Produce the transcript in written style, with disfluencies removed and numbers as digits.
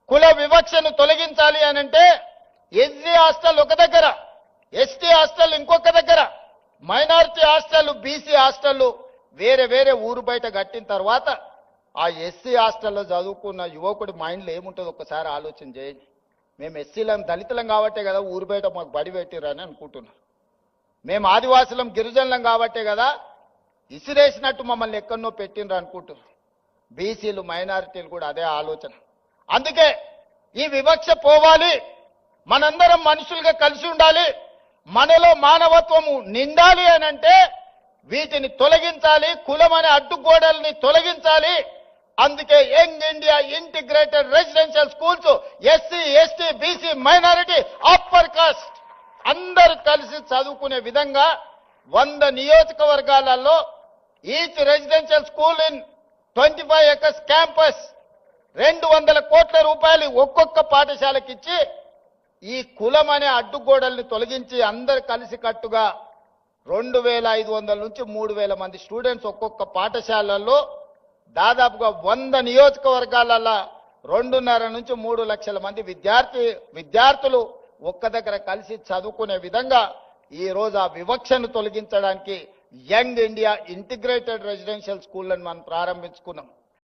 కుల వివక్షను తొలగించాలి అనంటే ఎస్సీ హాస్టల్ ఒక దగ్గర, ఎస్టీ హాస్టల్ ఇంకొక దగ్గర, మైనారిటీ హాస్టల్, బీసీ హాస్టల్ వేరే వేరే ఊరు బయట కట్టిన తర్వాత ఆ ఎస్సీ హాస్టల్లో చదువుకున్న యువకుడి మైండ్లో ఏముంటుందో ఒక్కసారి ఆలోచన చేయండి. మేము ఎస్సీలం దళితులం కాబట్టే కదా ఊరు బయట మాకు బడి పెట్టిరని అనుకుంటున్నాం. మేము ఆదివాసులం గిరిజనులం కాబట్టే కదా ఇసిరేసినట్టు మమ్మల్ని ఎక్కడనో పెట్టినరు అనుకుంటున్నారు. బీసీలు మైనారిటీలు కూడా అదే ఆలోచన. అందుకే ఈ వివక్ష పోవాలి, మనందరం మనుషులుగా కలిసి ఉండాలి, మనలో మానవత్వము నిండాలి అనంటే వీటిని తొలగించాలి, కులం అనే అడ్డుగోడల్ని తొలగించాలి. అందుకే young India integrated residential schools SC, ST, BC, minority, upper caste అందరూ కలిసి చదువుకునే విధంగా 100 నియోజకవర్గాలలో each residential school in 25 acres campus 200 కోట్ల రూపాయలు ఒక్కొక్క పాఠశాలకి ఇచ్చి ఈ కులం అనే అడ్డుగోడల్ని తొలగించి అందరు కలిసి కట్టుగా 2500 నుంచి 3000 మంది స్టూడెంట్స్ ఒక్కొక్క పాఠశాలలో దాదాపుగా 100 నియోజకవర్గాలలో 2.5 నుంచి 3 లక్షల మంది విద్యార్థులు ఒక్క దగ్గర కలిసి చదువుకునే విధంగా ఈ రోజు ఆ వివక్షను తొలగించడానికి యంగ్ ఇండియా ఇంటిగ్రేటెడ్ రెసిడెన్షియల్ స్కూళ్ళను మనం ప్రారంభించుకున్నాం.